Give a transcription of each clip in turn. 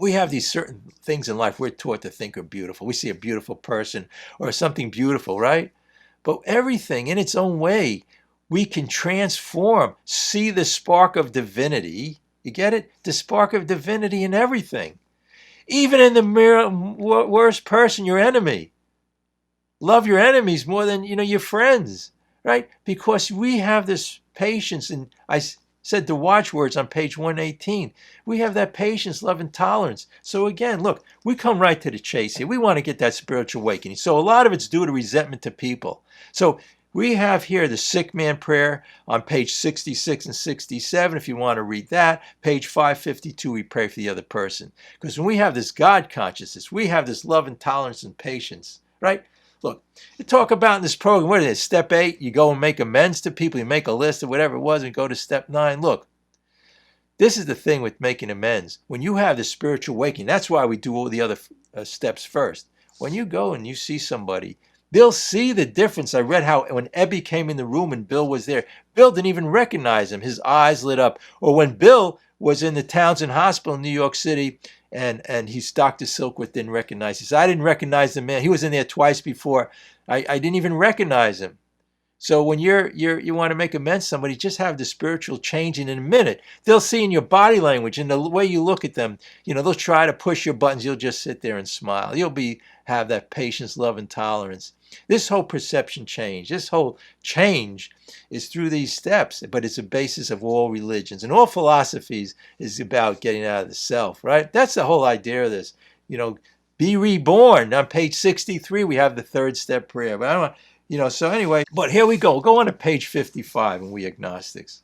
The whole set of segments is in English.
We have these certain things in life we're taught to think are beautiful. We see a beautiful person or something beautiful, right? But everything in its own way, we can transform, see the spark of divinity. You get it? The spark of divinity in everything. Even in the worst person, your enemy. Love your enemies more than, your friends, right? Because we have this patience, and I said the watchwords on page 118. We have that patience, love, and tolerance. So again, look, we come right to the chase here. We want to get that spiritual awakening. So a lot of it's due to resentment to people. So we have here the sick man prayer on page 66 and 67, if you want to read that. Page 552, we pray for the other person. Because when we have this God consciousness, we have this love and tolerance and patience, right? Look, you talk about in this program, what is it? Step 8, you go and make amends to people. You make a list of whatever it was and go to step 9. Look, this is the thing with making amends. When you have the spiritual awakening, that's why we do all the other steps first. When you go and you see somebody, they'll see the difference. I read how when Ebby came in the room and Bill was there, Bill didn't even recognize him. His eyes lit up. Or when Bill was in the Townsend Hospital in New York City, and he's Dr. Silkworth didn't recognize him. He said, I didn't recognize the man. He was in there twice before. I didn't even recognize him. So when you want to make amends to somebody, just have the spiritual change, and in a minute, they'll see in your body language and the way you look at them, they'll try to push your buttons. You'll just sit there and smile. You'll have that patience, love, and tolerance. This whole perception change, this whole change is through these steps, but it's a basis of all religions and all philosophies is about getting out of the self, right? That's the whole idea of this. Be reborn. On page 63, we have the third step prayer. But I don't want, so anyway, but here we go. Go on to page 55 and we agnostics.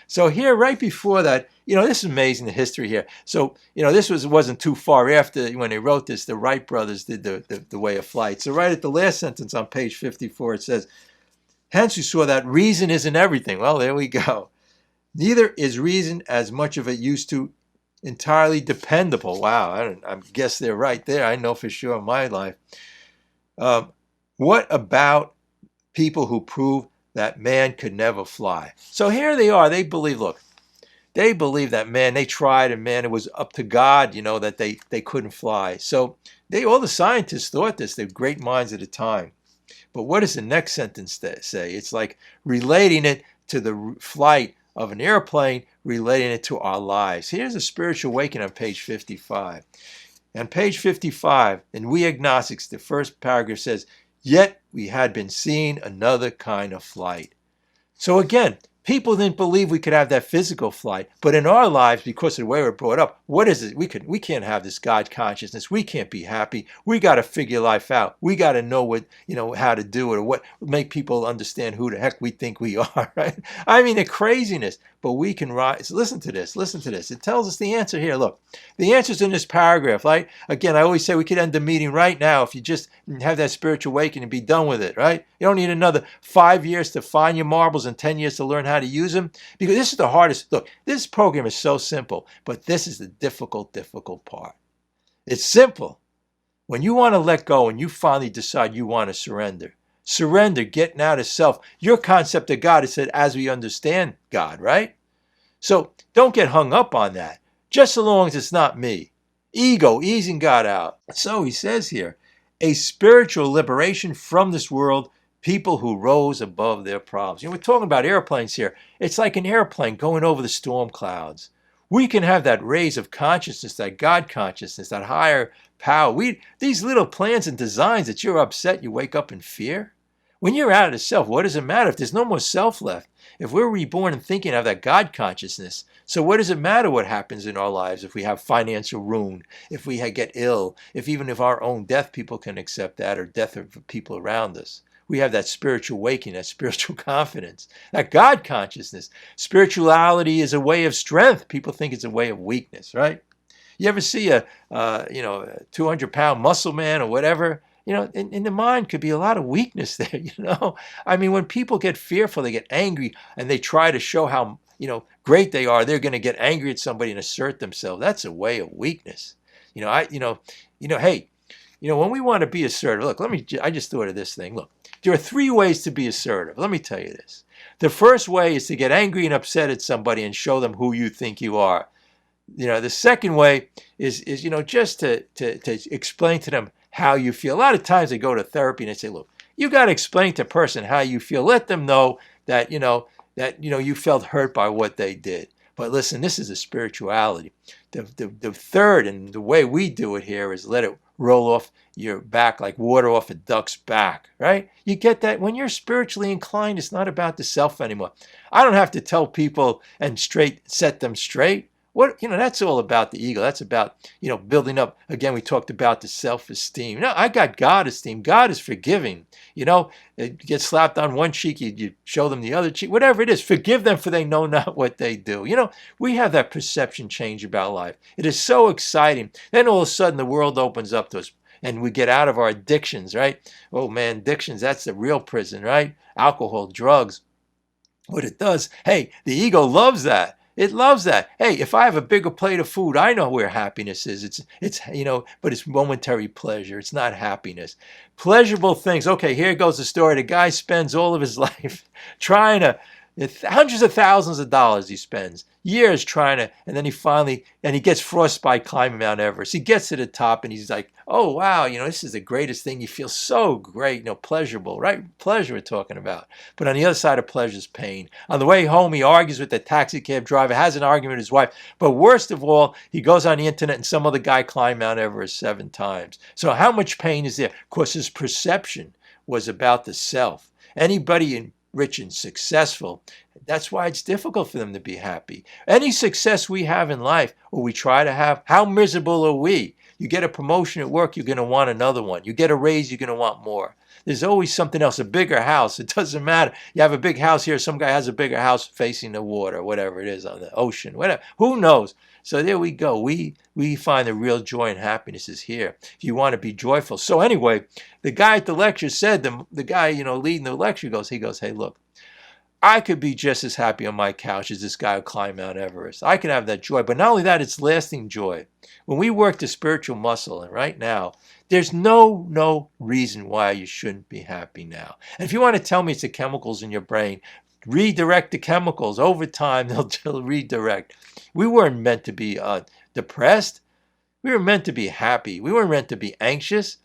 So here, right before that, this is amazing, the history here. So, this wasn't too far after when they wrote this, the Wright brothers did the way of flight. So right at the last sentence on page 54, it says, hence you saw that reason isn't everything. Well, there we go. Neither is reason as much of it used to entirely dependable. Wow, I guess they're right there. I know for sure in my life. What about people who prove that man could never fly? So here they are. They believe, they believe that man, they tried and man, it was up to God, that they couldn't fly. So all the scientists thought this. They're great minds at the time. But what does the next sentence say? It's like relating it to the flight of an airplane, relating it to our lives. Here's a spiritual awakening on page 55. On page 55, in We Agnostics, the first paragraph says, yet we had been seeing another kind of flight. So again, people didn't believe we could have that physical flight, but in our lives, because of the way we're brought up, what is it? We can't have this God consciousness. We can't be happy. We got to figure life out. We got to know what, how to do it, or what make people understand who the heck we think we are, right? I mean, the craziness, but we can rise. Listen to this. It tells us the answer here. Look, the answer's in this paragraph, right? Again, I always say we could end the meeting right now if you just have that spiritual awakening and be done with it, right? You don't need another 5 years to find your marbles and 10 years to learn how to use them, because this is the hardest. Look, this program is so simple, but this is the difficult part. It's simple. When you want to let go and you finally decide you want to surrender, getting out of self. Your concept of God is said as we understand God, right? So don't get hung up on that, just so long as it's not me. Ego, easing God out. So he says here, a spiritual liberation from this world, people who rose above their problems. We're talking about airplanes here. It's like an airplane going over the storm clouds. We can have that rays of consciousness, that God consciousness, that higher power. These little plans and designs that you're upset, you wake up in fear. When you're out of the self, what does it matter if there's no more self left? If we're reborn and thinking of that God consciousness, so what does it matter what happens in our lives if we have financial ruin, if we get ill, even if our own death, people can accept that, or death of people around us. We have that spiritual awakening, that spiritual confidence, that God consciousness. Spirituality is a way of strength. People think it's a way of weakness, right? You ever see a 200-pound muscle man or whatever? In the mind could be a lot of weakness there, I mean, when people get fearful, they get angry, and they try to show how, great they are. They're going to get angry at somebody and assert themselves. That's a way of weakness. Hey, when we want to be assertive, look, I just thought of this thing. Look, there are 3 ways to be assertive. Let me tell you this. The first way is to get angry and upset at somebody and show them who you think you are. The second way is just to explain to them how you feel. A lot of times they go to therapy and they say, look, you got to explain to a person how you feel. Let them know that, you felt hurt by what they did. But listen, this is a spirituality. The third, and the way we do it here, is let it roll off your back like water off a duck's back, right? You get that? When you're spiritually inclined, it's not about the self anymore. I don't have to tell people and set them straight. That's all about the ego. That's about, building up. Again, we talked about the self-esteem. No, I got God esteem. God is forgiving. It gets slapped on one cheek, you show them the other cheek, whatever it is. Forgive them, for they know not what they do. We have that perception change about life. It is so exciting. Then all of a sudden the world opens up to us and we get out of our addictions, right? Oh man, addictions, that's the real prison, right? Alcohol, drugs. What it does, hey, the ego loves that. It loves that. Hey, if I have a bigger plate of food, I know where happiness is. It's but it's momentary pleasure. It's not happiness. Pleasurable things. Okay, here goes the story. The guy spends all of his life trying to, hundreds of thousands of dollars he spends, years trying to, and then he gets frostbite climbing Mount Everest. He gets to the top and he's like, oh wow, this is the greatest thing. You feel so great, pleasurable, right? Pleasure we're talking about. But on the other side of pleasure is pain. On the way home, he argues with the taxi cab driver, has an argument with his wife. But worst of all, he goes on the internet and some other guy climbed Mount Everest 7 times. So how much pain is there? Of course, his perception was about the self. Anybody rich and successful, that's why it's difficult for them to be happy. Any success we have in life, or we try to have, how miserable are we? You get a promotion at work, you're going to want another one. You get a raise, you're going to want more. There's always something else, a bigger house. It doesn't matter. You have a big house here, some guy has a bigger house facing the water, whatever it is, on the ocean, whatever. Who knows? So there we go. We find the real joy and happiness is here. If you want to be joyful. So anyway, the guy at the lecture said, the guy, leading the lecture he goes, hey, look, I could be just as happy on my couch as this guy who climbed Mount Everest. I can have that joy. But not only that, it's lasting joy. When we work the spiritual muscle, and right now, there's no reason why you shouldn't be happy now. And if you want to tell me it's the chemicals in your brain, redirect the chemicals. Over time, they'll redirect. We weren't meant to be depressed. We were meant to be happy. We weren't meant to be anxious.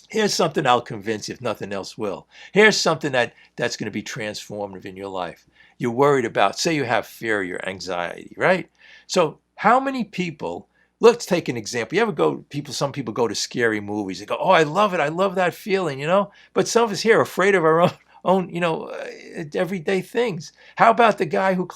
Here's something I'll convince you, if nothing else will. Here's something that's going to be transformative in your life. You're worried about, say you have fear, your anxiety, right? So how many people, let's take an example. You ever some people go to scary movies. They go, oh, I love it. I love that feeling, But some of us here are afraid of our own, everyday things. How about the guy who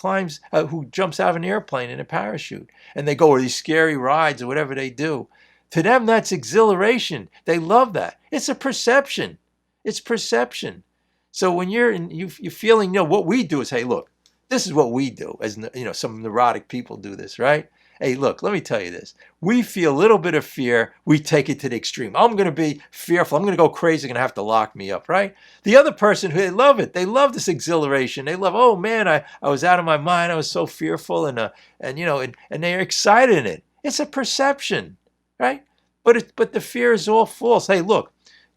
who jumps out of an airplane in a parachute, and they go to these scary rides or whatever they do? To them, that's exhilaration. They love that. It's a perception. It's perception. So when you're feeling, what we do is, hey, look, this is what we do. As some neurotic people do this, right? Hey, look, let me tell you this. We feel a little bit of fear. We take it to the extreme. I'm going to be fearful. I'm going to go crazy. They're going to have to lock me up, right? The other person, they love it. They love this exhilaration. They love, oh man, I was out of my mind. I was so fearful, and they're excited in it. It's a perception. Right? But the fear is all false. Hey, look,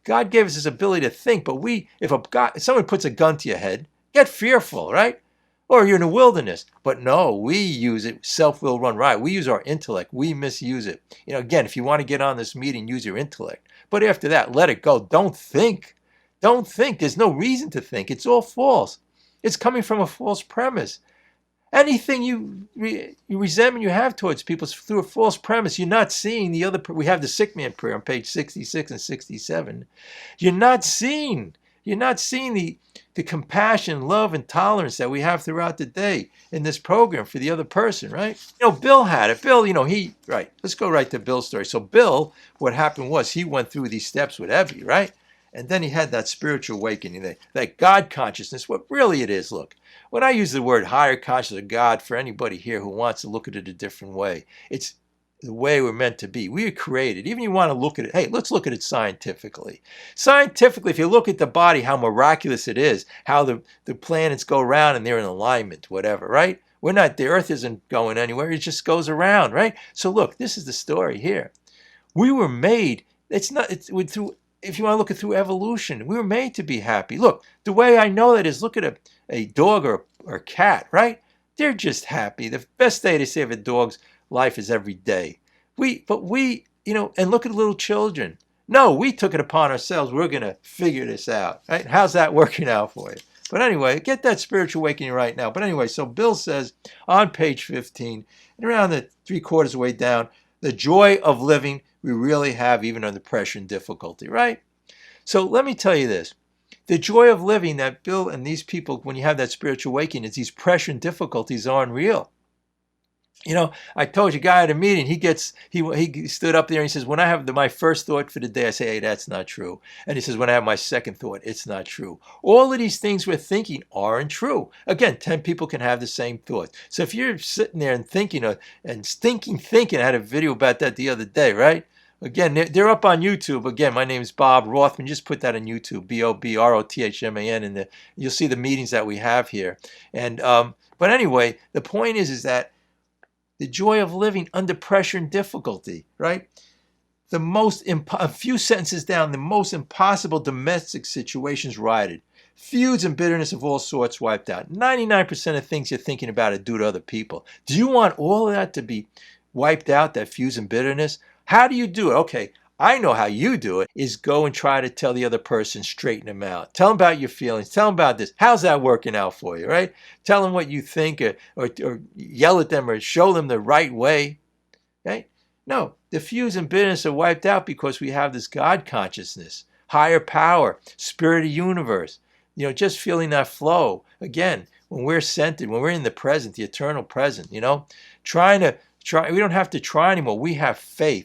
God gave us this ability to think, but if someone puts a gun to your head, get fearful, right? Or you're in the wilderness. But no, we use it, self-will run riot. We use our intellect. We misuse it. Again, if you want to get on this meeting, use your intellect. But after that, let it go. Don't think. Don't think. There's no reason to think. It's all false. It's coming from a false premise. Anything you resentment you have towards people is through a false premise. You're not seeing the other. We have the sick man prayer on page 66 and 67. You're not seeing the compassion, love, and tolerance that we have throughout the day in this program for the other person, right? Bill had it. Bill, right. Let's go right to Bill's story. So Bill, what happened was he went through these steps with Evie, right? And then he had that spiritual awakening, that God consciousness, what really it is. Look, when I use the word higher consciousness or God for anybody here who wants to look at it a different way, it's the way we're meant to be. We are created. Even if you want to look at it, hey, let's look at it scientifically. Scientifically, if you look at the body, how miraculous it is, how the planets go around and they're in alignment, whatever, right? The Earth isn't going anywhere. It just goes around, right? So look, this is the story here. We were made, if you want to look at through evolution, we were made to be happy. Look, the way I know that is look at a dog or a cat, right? They're just happy. The best day they say of a dog's life is every day. But we, and look at little children. No, we took it upon ourselves. We're going to figure this out, right? How's that working out for you? But anyway, get that spiritual awakening right now. But anyway, so Bill says on page 15, and around the 3/4 of the way down, the joy of living we really have even under pressure and difficulty, right? So let me tell you this. The joy of living that Bill and these people, when you have that spiritual awakening, is these pressure and difficulties aren't real. I told you, guy at a meeting, he stood up there and he says, when I have my first thought for the day, I say, hey, that's not true. And he says, when I have my second thought, it's not true. All of these things we're thinking aren't true. Again, 10 people can have the same thought. So if you're sitting there and thinking, thinking, I had a video about that the other day, right? Again, they're up on YouTube. Again, my name is Bob Rothman. Just put that on YouTube, BOBROTHMAN, and you'll see the meetings that we have here. And but anyway, the point is that the joy of living under pressure and difficulty, right? A few sentences down, the most impossible domestic situations righted. Feuds and bitterness of all sorts wiped out. 99% of things you're thinking about are due to other people. Do you want all of that to be wiped out, that feuds and bitterness? How do you do it? Okay, I know how you do it, is go and try to tell the other person, straighten them out. Tell them about your feelings. Tell them about this. How's that working out for you, right? Tell them what you think or yell at them or show them the right way, right? No, the feuds and bitterness are wiped out because we have this God consciousness, higher power, spirit of universe, just feeling that flow. Again, when we're centered, when we're in the present, the eternal present, we don't have to try anymore. We have faith.